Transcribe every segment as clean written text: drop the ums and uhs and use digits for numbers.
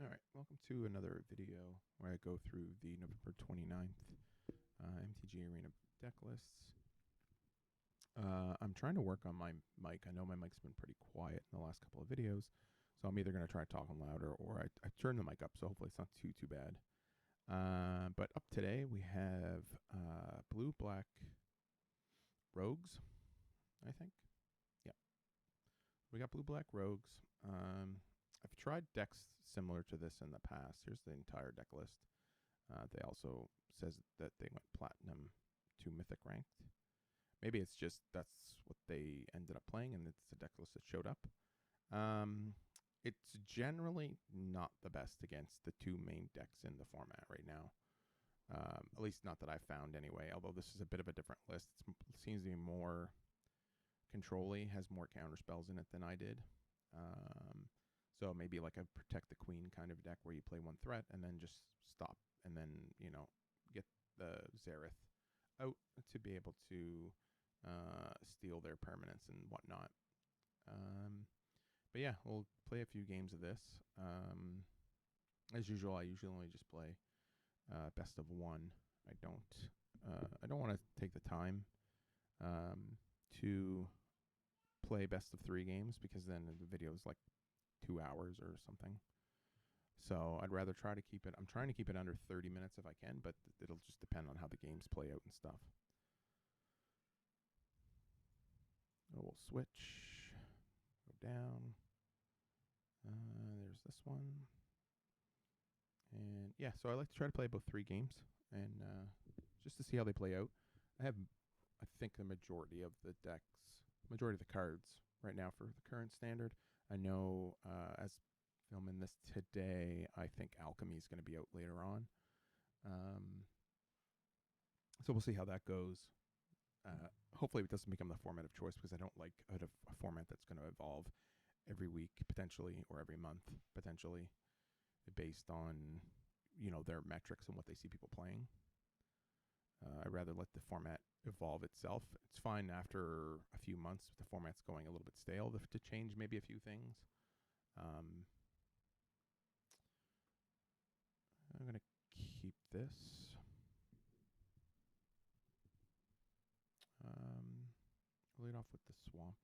Alright, welcome to another video where I go through the November 29th MTG Arena deck lists. I'm trying to work on my mic. I know my mic's been pretty quiet in the last couple of videos, so I'm either going to try talking louder or I turn the mic up, so hopefully it's not too bad. But up today we have blue-black Rouges, I think. Yeah. We got blue-black Rouges. I've tried decks similar to this in the past. Here's the entire deck list. They also says that they went platinum to mythic ranked. Maybe it's just that's what they ended up playing and it's a deck list that showed up. It's generally not the best against the two main decks in the format right now. At least not that I've found anyway, although this is a bit of a different list. It seems to be more control-y, has more counterspells in it than I did. So maybe like a protect the queen kind of deck where you play one threat and then just stop and then, you know, get the Zareth out to be able to steal their permanents and whatnot. But yeah, we'll play a few games of this. As usual, I usually only just play best of one. I don't want to take the time to play best of 3 games because then the video is like 2 hours or something. So I'd rather try to keep it. I'm trying to keep it under 30 minutes if I can, but it'll just depend on how the games play out and stuff. We'll switch, go down. There's this one. And yeah, so I like to try to play about 3 games and just to see how they play out. I have, I think, the majority of the cards right now for the current standard. I know as filming this today, I think Alchemy is going to be out later on. So we'll see how that goes. Hopefully it doesn't become the format of choice because I don't like a format that's going to evolve every week potentially or every month potentially based on, you know, their metrics and what they see people playing. I'd rather let the format evolve itself. It's fine after a few months if the format's going a little bit stale to change maybe a few things. I'm going to keep this. I'll lead off with the swamp.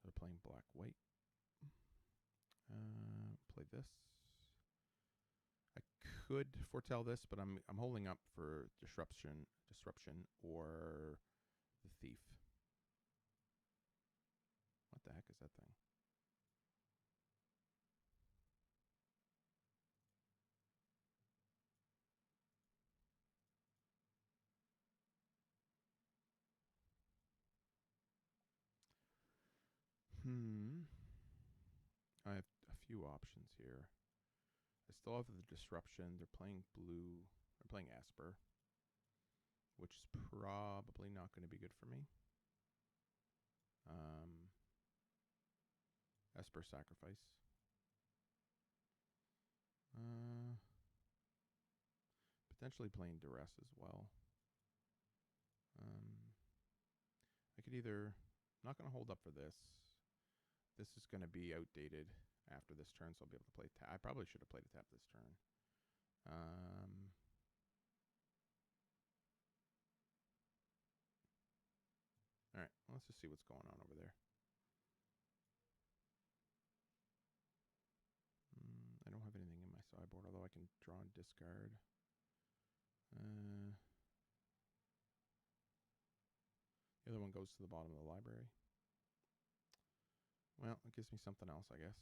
They're playing black-white. Play this. I could foretell this, but I'm holding up for disruption or the thief. What the heck is that thing? I have a few options here. I still have the disruption. They're playing blue. They're playing Esper, which is probably not going to be good for me. Esper sacrifice. Potentially playing duress as well. I could either... I'm not going to hold up for this. This is going to be outdated after this turn, so I'll be able to play tap. I probably should have played a tap this turn. Alright, let's just see what's going on over there. I don't have anything in my sideboard, although I can draw and discard. The other one goes to the bottom of the library. Well, it gives me something else, I guess.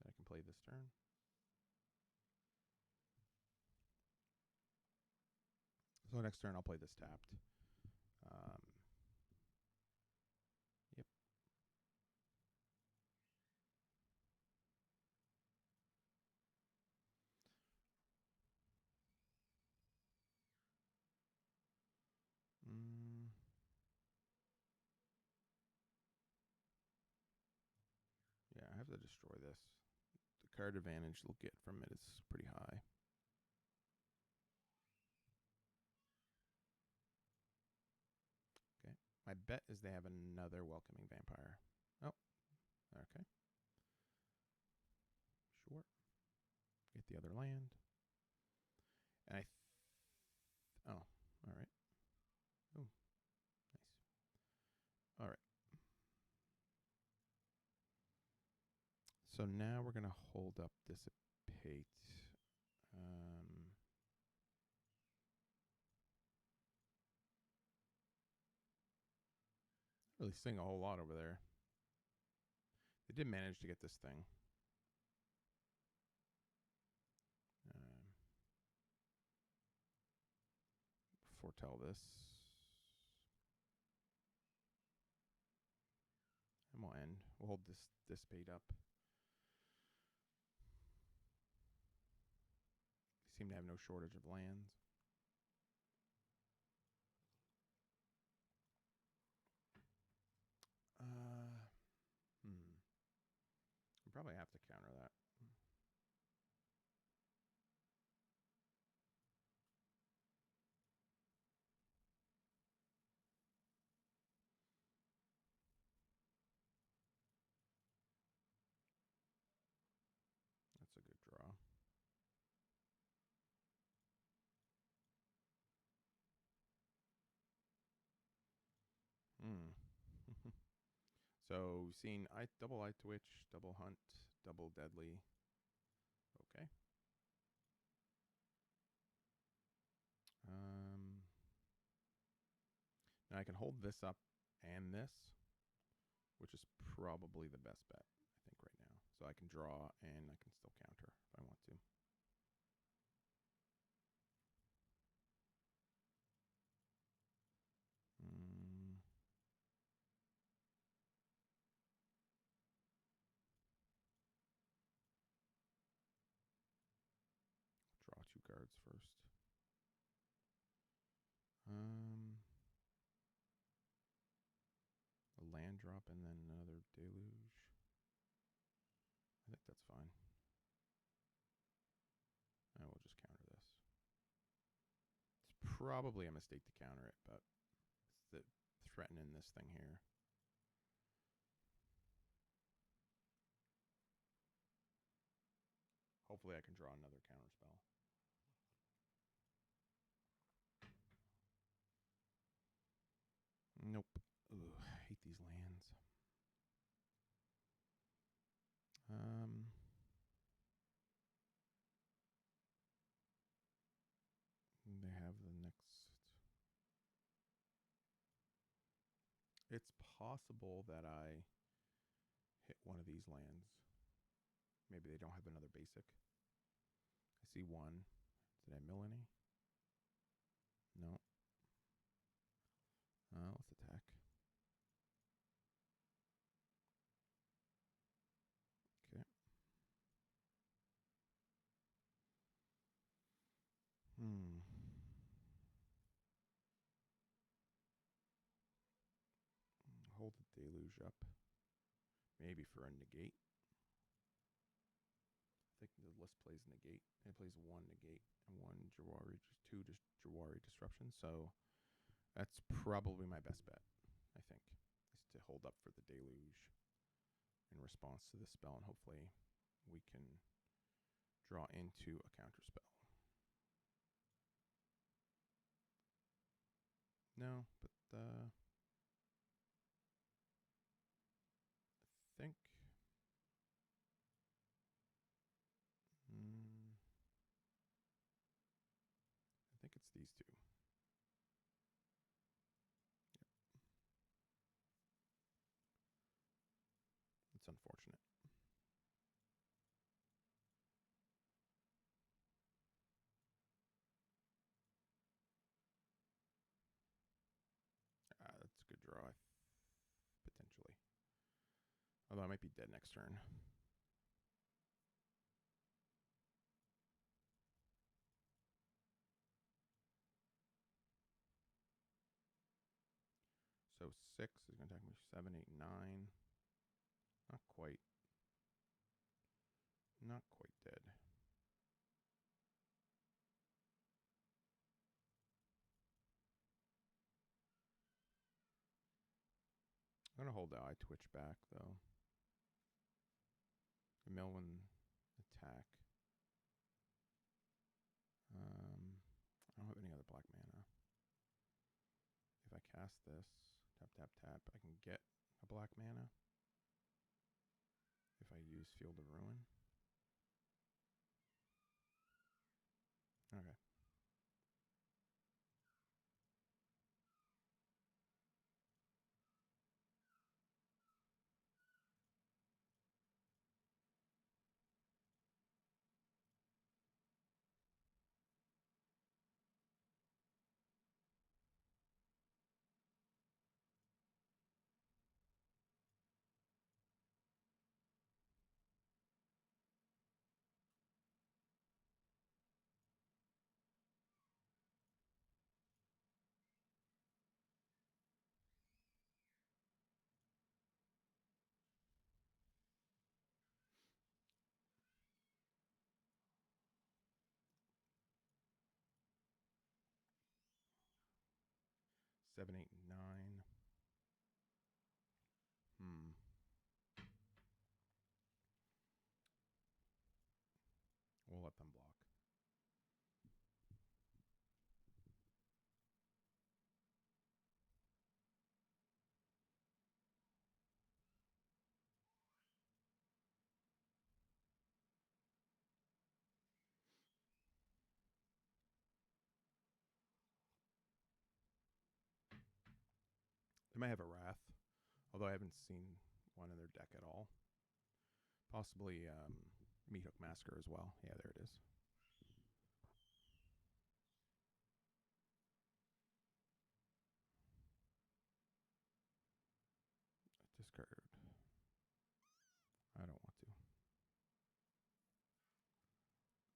That I can play this turn. So next turn I'll play this tapped. Yep. Yeah, I have to destroy this. The card advantage they'll get from it is pretty high. Okay. My bet is they have another welcoming vampire. Oh, okay. Sure. Get the other land. And oh, all right. Oh, nice. All right. So now we're going to hold up dissipate. Really seeing a whole lot over there. They did manage to get this thing. Foretell this. And we'll end. We'll hold this dissipate up. They seem to have no shortage of lands. We'll probably have to counter that. That's a good draw. So we've seen double eye twitch, double hunt, double deadly. Okay. Now I can hold this up and this, which is probably the best bet, I think, right now. So I can draw and I can still counter if I want to. Draw 2 cards first. A land drop and then another deluge. I think that's fine. And we'll just counter this. It's probably a mistake to counter it, but it's threatening this thing here. Hopefully I can draw another counter spell. Nope. Ugh, I hate these lands. They have the next. It's possible that I hit one of these lands. Maybe they don't have another basic. I see one. Did I mill any? No. Let's attack. Okay. Hold the deluge up. Maybe for a negate. I think the list plays negate. It plays 1 negate and 1 Jawari, 2 Jawari disruption. So that's probably my best bet, I think, is to hold up for the deluge in response to this spell, and hopefully we can draw into a counter spell. No, but I think it's these 2. Yep. It's unfortunate. That's a good draw, potentially. Although I might be dead next turn. So 6 is going to attack me. 7, 8, 9. Not quite. Not quite dead. I'm gonna hold the eye twitch back though. The Milwin attack. I don't have any other black mana. If I cast this, tap, tap, tap, I can get a black mana. If I use Field of Ruin. Okay. Seven, eight, nine. We'll let them block. They might have a Wrath, although I haven't seen one in their deck at all. Possibly Meathook Massacre as well. Yeah, there it is. Discard. I don't want to.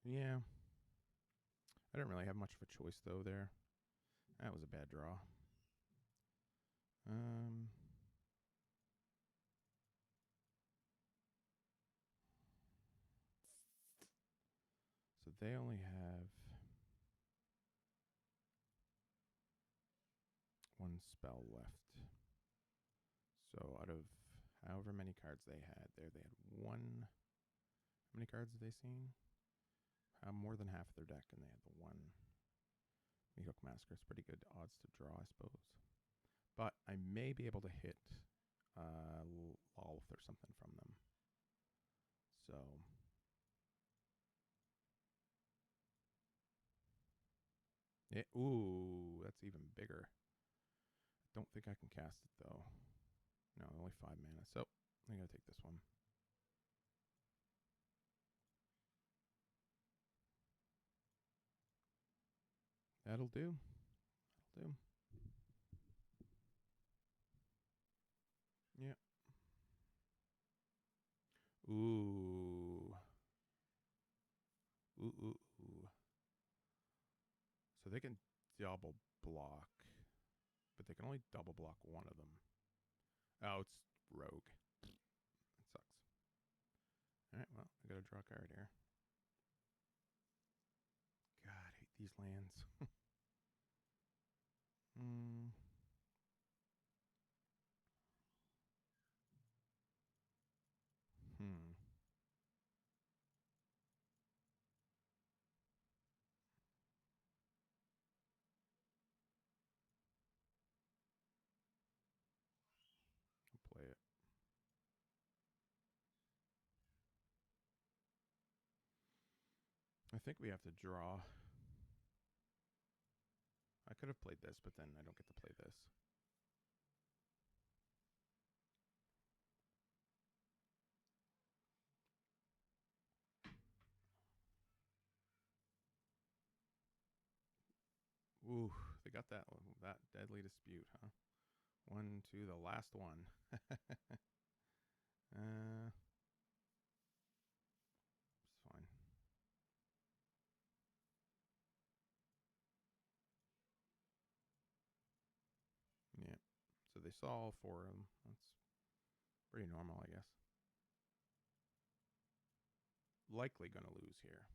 Yeah. I didn't really have much of a choice though there. That was a bad draw. So they only have one spell left. So out of however many cards they had there, they had one. How many cards have they seen? More than half of their deck, and they had the one. Meathook Massacre is pretty good odds to draw, I suppose. But I may be able to hit Lolth or something from them. So ooh, that's even bigger. I don't think I can cast it though. No, only 5 mana. So I'm gonna take this one. That'll do. That'll do. Yeah. Ooh. Ooh, ooh, ooh. So they can double block, but they can only double block one of them. Oh, it's Rogue. That sucks. Alright, well, I gotta draw a card here. God, I hate these lands. I'll play it. I think we have to draw. I could have played this, but then I don't get to play this. Ooh, they got that deadly dispute, huh? 1, 2, the last one. It's fine. Yeah. So they saw all 4 of them. That's pretty normal, I guess. Likely gonna lose here.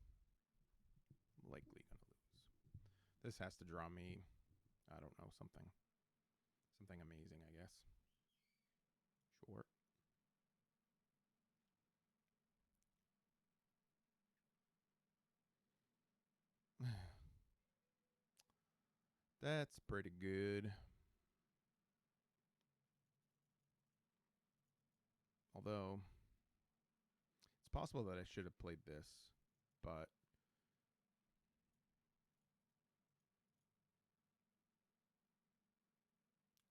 Likely gonna lose. This has to draw me, I don't know, something amazing, I guess. That's pretty good. Although, it's possible that I should have played this, but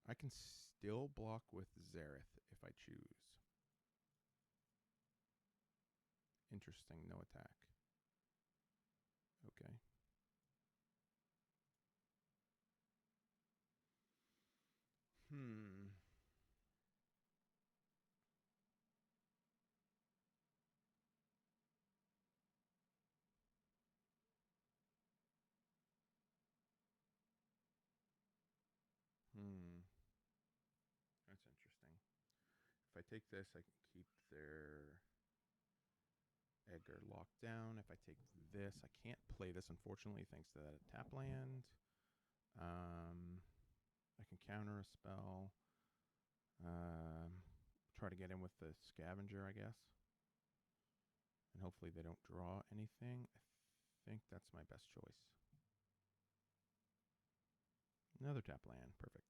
I can still block with Zareth if I choose. Interesting, no attack. Okay. Hmm. Hmm. That's interesting. If I take this, I can keep their Edgar locked down. If I take this, I can't play this, unfortunately, thanks to that tap land. I can counter a spell. Try to get in with the scavenger, I guess. And hopefully they don't draw anything. I think that's my best choice. Another tap land. Perfect.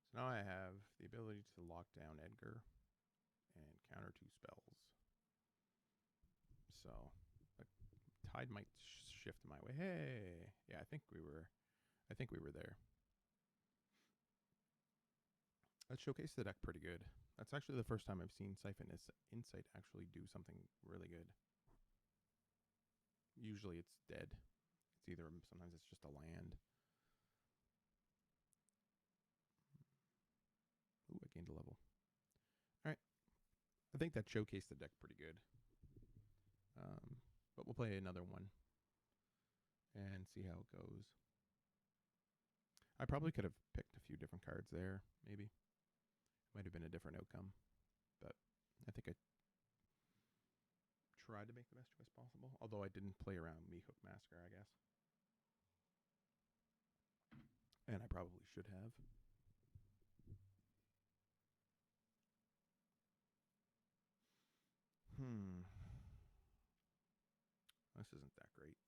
So now I have the ability to lock down Edgar and counter 2 spells. So the tide might shift my way. Hey, yeah, I think we were there. That showcased the deck pretty good. That's actually the first time I've seen Siphon Insight actually do something really good. Usually it's dead. It's either, sometimes it's just a land. Ooh, I gained a level. All right. I think that showcased the deck pretty good. But we'll play another one and see how it goes. I probably could have picked a few different cards there, maybe. Might have been a different outcome. But I think I tried to make the best choice possible. Although I didn't play around Meathook Massacre, I guess. And I probably should have. This isn't that great.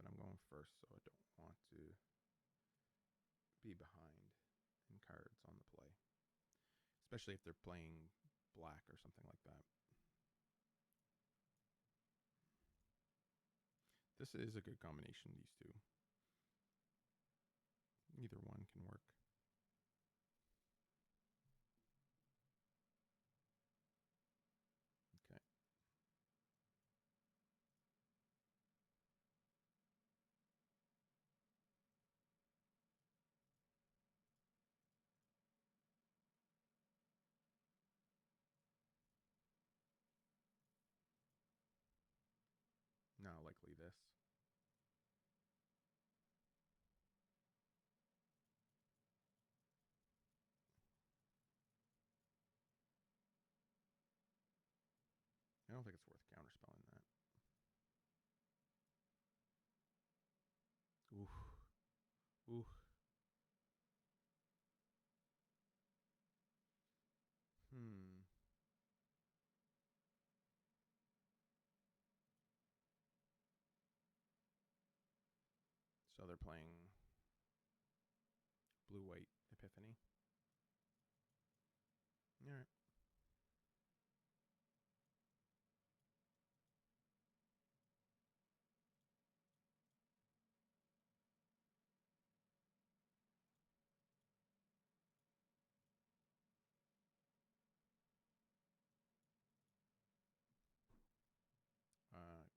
But I'm going first, so I don't want to be behind in cards on the play. Especially if they're playing black or something like that. This is a good combination, these two. Either one can work. Okay. Now likely this. I don't think it's worth counterspelling that. Oof. Oof. So they're playing blue-white Epiphany. All right.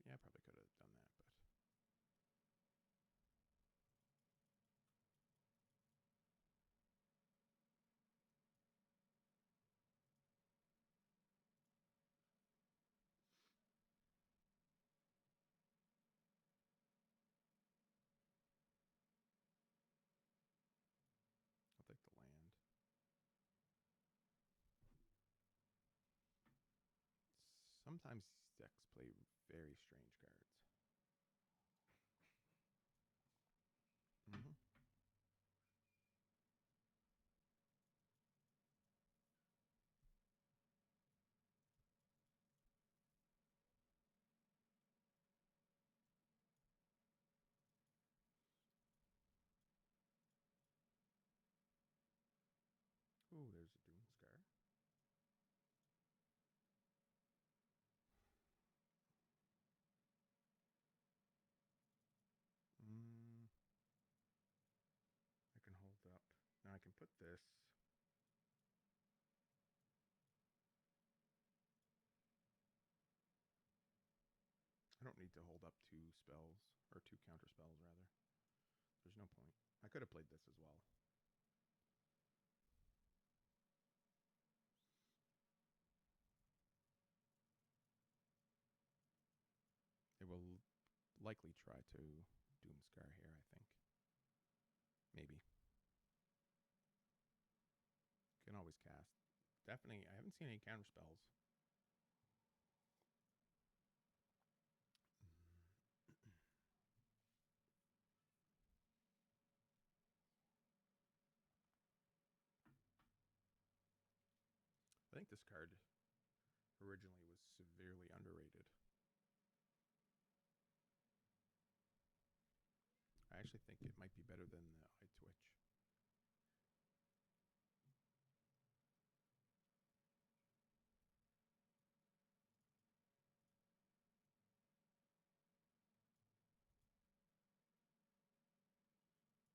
Yeah, probably could have done that, but sometimes decks play very strange cards. Mm-hmm. Ooh, there's a Doomscar. Mm, I can hold up. Now I can put this. I don't need to hold up two spells, or two counter spells, rather. There's no point. I could have played this as well. It will likely try to Doomscar here, I think. Maybe. Can always cast. Definitely, I haven't seen any counter spells. I think this card originally was severely underrated. I actually think it might be better than the Eye Twitch.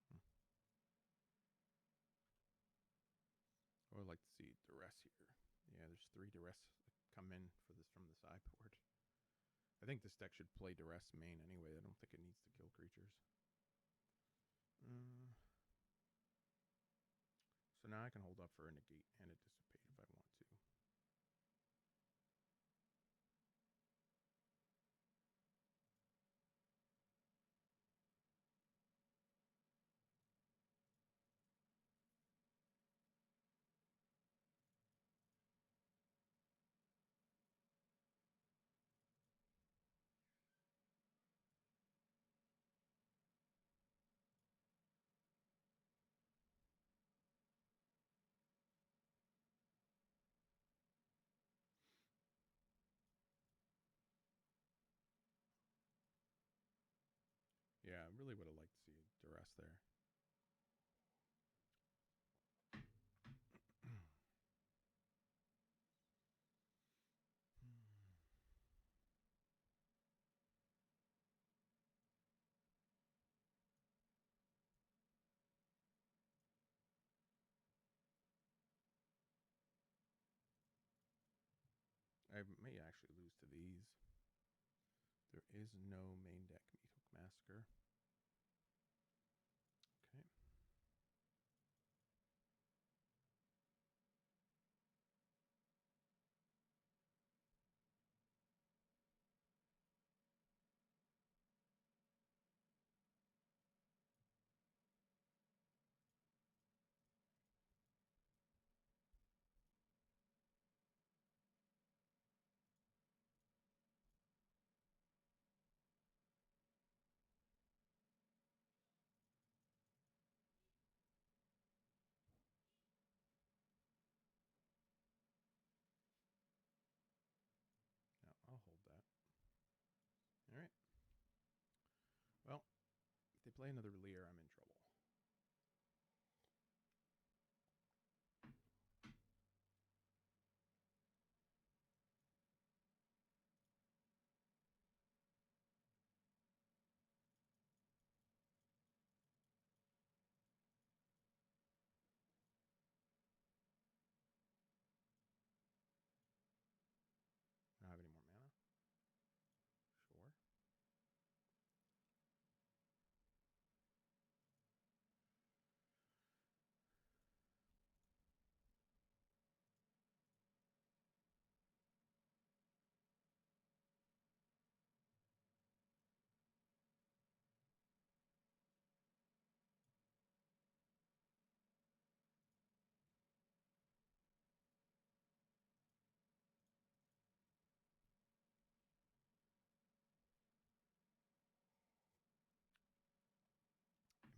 Hmm. I would like to see duress here. Yeah, there's 3 duress that come in for this from the sideboard. I think this deck should play duress main anyway. I don't think it needs to kill creatures. So now I can hold up for a negate and a dissipate if I want to. Yeah, I really would have liked to see duress there. I may actually lose to these. There is no main deck Meathook Massacre. Okay. Yeah, I'll hold that. All right. Well, if they play another Leer, I'm in trouble. I don't have any more mana. Sure.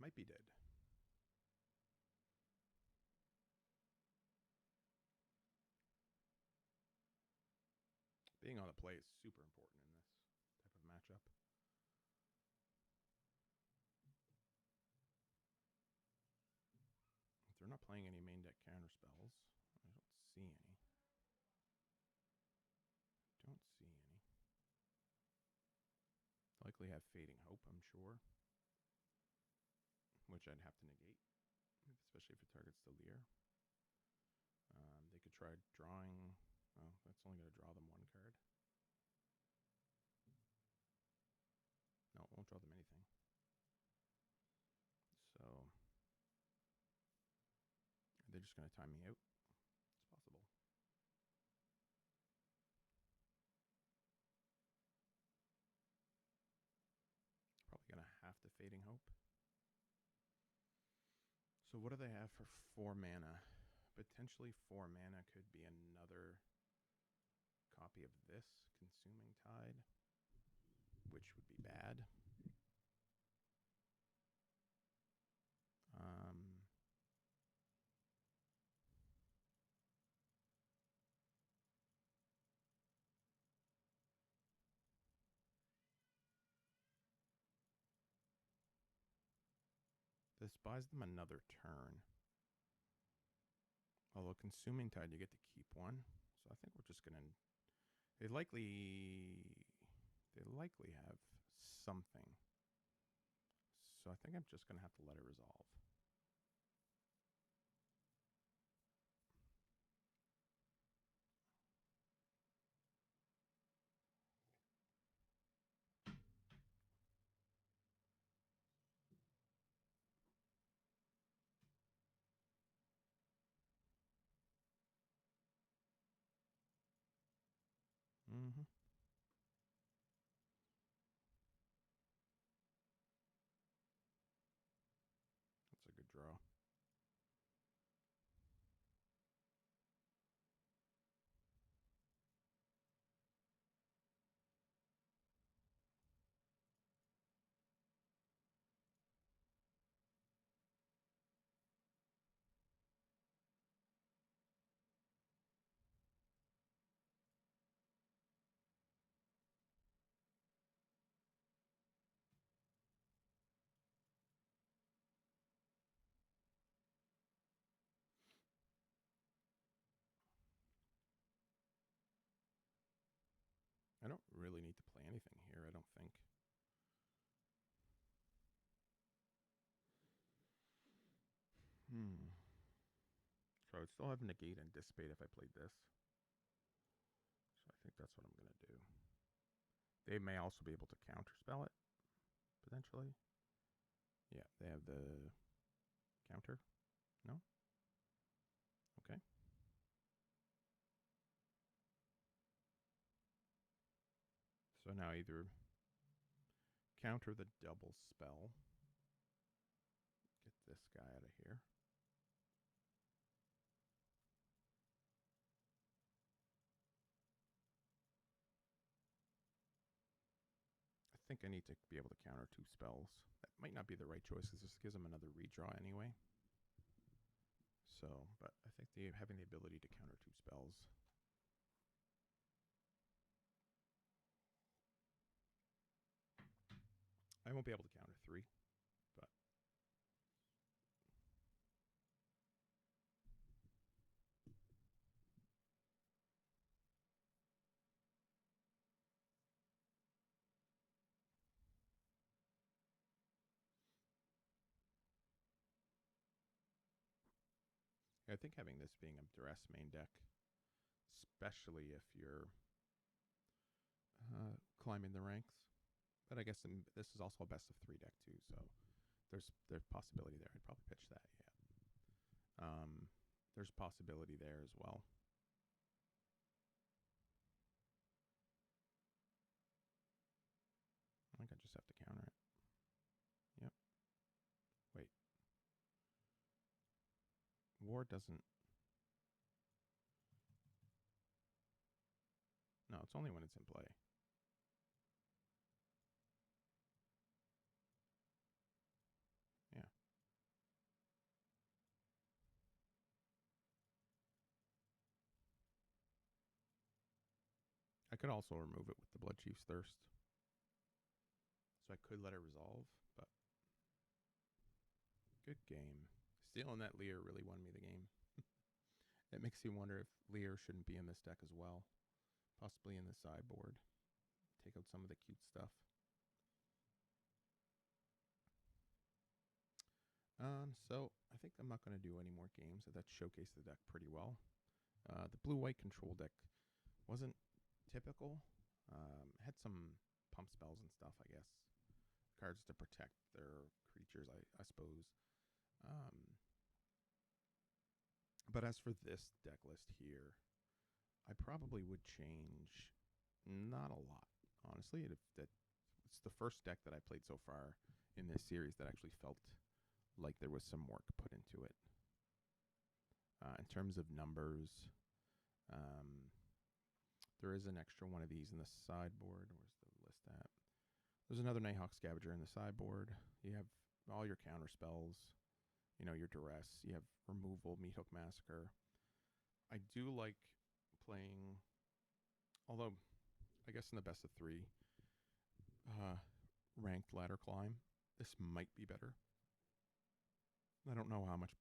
Might be dead. Being on the play is super important in this type of matchup. If they're not playing any main deck counter spells, I don't see any. Don't see any. Likely have Fading Hope, I'm sure. Which I'd have to negate, especially if it targets the Leer. They could try drawing. Oh, that's only going to draw them one card. No, it won't draw them anything. So they're just going to time me out. It's possible. Probably going to have to Fading Hope. So what do they have for 4 mana? Potentially 4 mana could be another copy of this, Consuming Tide, which would be bad. This buys them another turn. Although Consuming Tide, you get to keep one. So I think we're just going to... They likely have something. So I think I'm just going to have to let it resolve. Mm-hmm. That's a good draw. I don't really need to play anything here, I don't think. So I would still have Negate and Dissipate if I played this. So I think that's what I'm going to do. They may also be able to counterspell it, potentially. Yeah, they have the counter. No? Okay. So now either counter the double spell. Get this guy out of here. I think I need to be able to counter 2 spells. That might not be the right choice because this gives them another redraw anyway. So, but I think having the ability to counter 2 spells. I won't be able to counter 3, but I think having this being a duress main deck, especially if you're climbing the ranks. But I guess this is also a best of 3 deck too, so there's possibility there. I'd probably pitch that, yeah. There's possibility there as well. I think I just have to counter it. Yep. Wait. War doesn't... No, it's only when it's in play. Yeah. could also remove it with the Blood Chief's Thirst. So I could let it resolve, but good game. Stealing that Lear really won me the game. It makes you wonder if Lear shouldn't be in this deck as well. Possibly in the sideboard. Take out some of the cute stuff. So I think I'm not going to do any more games. That showcased the deck pretty well. The blue-white control deck wasn't typical. Had some pump spells and stuff, I guess. Cards to protect their creatures, I suppose. But as for this deck list here, I probably would change not a lot, honestly. It's the first deck that I played so far in this series that actually felt like there was some work put into it. In terms of numbers, there is an extra one of these in the sideboard. Where's the list at? There's another Nighthawk Scavenger in the sideboard. You have all your counter spells, you know, your duress. You have removal, Meathook Massacre. I do like playing, although I guess in the best of 3, ranked ladder climb. This might be better. I don't know how much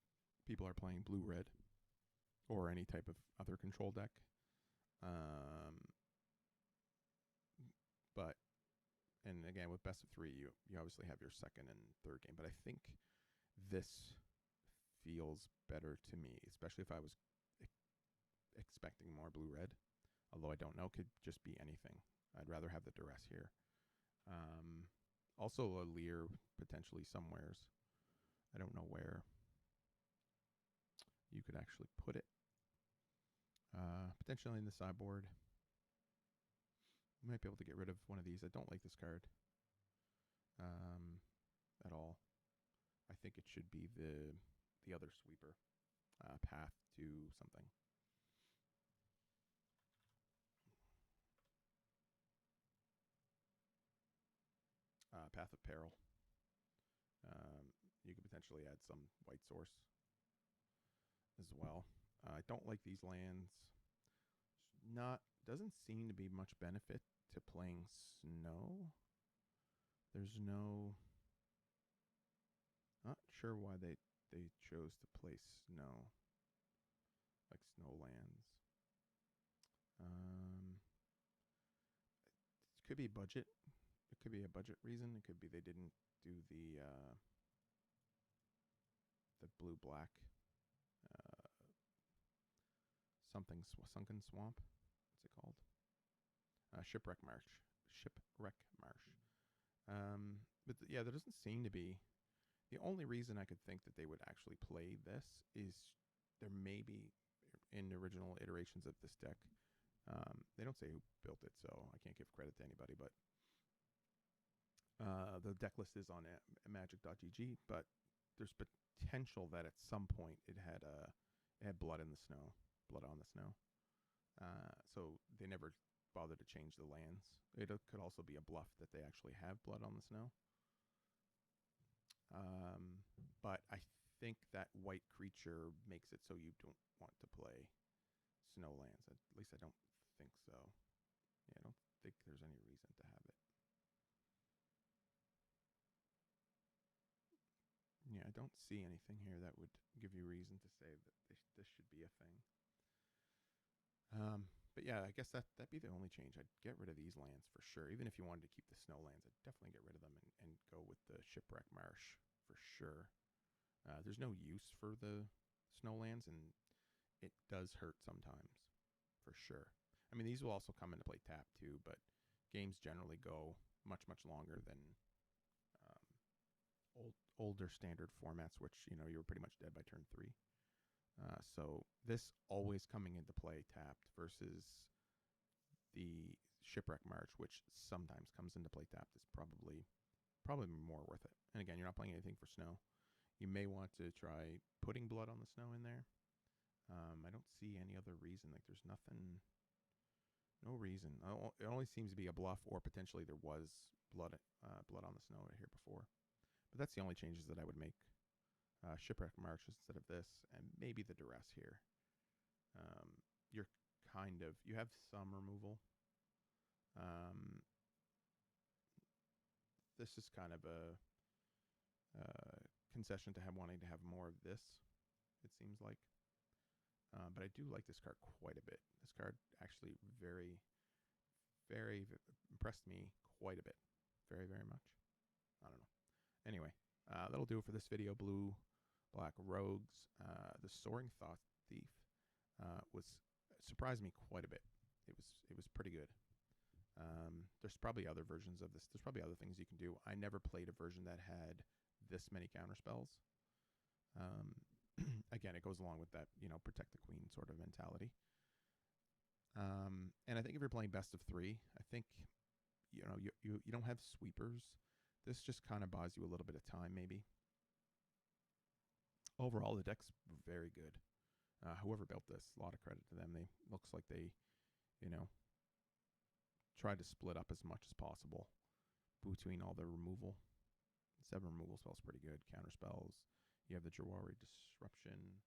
people are playing blue-red or any type of other control deck. But, and again, with best of 3, you obviously have your second and third game. But I think this feels better to me, especially if I was expecting more blue-red. Although I don't know, could just be anything. I'd rather have the duress here. Also a Lear potentially somewheres. I don't know where you could actually put it. Potentially in the sideboard. You might be able to get rid of one of these. I don't like this card at all. I think it should be the other sweeper, Path to something. Path of Peril. You could potentially add some white source as well. I don't like these lands. Doesn't seem to be much benefit to playing snow. There's no, not sure why they chose to play snow, like snow lands. It could be budget. It could be a budget reason. It could be they didn't do the blue-black Sunken Swamp. What's it called? Shipwreck Marsh. Shipwreck Marsh. But yeah, there doesn't seem to be. The only reason I could think that they would actually play this is there may be in original iterations of this deck. They don't say who built it, so I can't give credit to anybody, but the deck list is on magic.gg, but there's potential that at some point it had blood in the snow, blood on the snow. So they never bothered to change the lands. It could also be a bluff that they actually have blood on the snow. But I think that white creature makes it so you don't want to play snow lands. At least I don't think so. Yeah, I don't think there's any reason to have it. Yeah, I don't see anything here that would give you reason to say that this should be a thing. But yeah, I guess that'd be the only change. I'd get rid of these lands for sure. Even if you wanted to keep the snow lands, I'd definitely get rid of them and go with the Shipwreck Marsh for sure. There's no use for the snow lands, and it does hurt sometimes, for sure. I mean, these will also come into play tap too, but games generally go much, much longer than older standard formats, which, you know, you were pretty much dead by turn 3. So this always coming into play tapped versus the Shipwreck March, which sometimes comes into play tapped, is probably more worth it. And again, you're not playing anything for snow. You may want to try putting blood on the snow in there. I don't see any other reason. Like, there's no reason. It only seems to be a bluff, or potentially there was blood on the snow right here before. But that's the only changes that I would make. Shipwreck March instead of this, and maybe the duress here. You have some removal. Um, this is kind of a concession to have wanting to have more of this, it seems like. But I do like this card quite a bit. This card actually very impressed me quite a bit. Very, very much. I don't know. Anyway, that'll do it for this video. Blue, black rogues. The Soaring Thought Thief was surprised me quite a bit. It was pretty good. There's probably other versions of this. There's probably other things you can do. I never played a version that had this many counterspells. Again, it goes along with that, protect the queen sort of mentality. And I think if you're playing best of 3, I think, you don't have sweepers. This just kind of buys you a little bit of time, maybe. Overall, the deck's very good. Whoever built this, a lot of credit to them. Looks like they, tried to split up as much as possible between all the removal. 7 removal spells pretty good. Counter spells. You have the Jawari Disruption.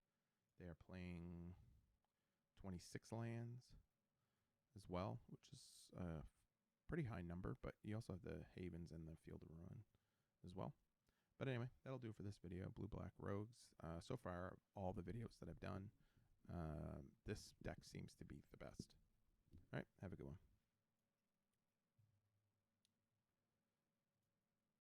They are playing 26 lands as well, which is a pretty high number, but you also have the Havens and the Field of Ruin as well. But anyway, that'll do for this video. Blue, black, rogues. So far, all the videos that I've done, this deck seems to be the best.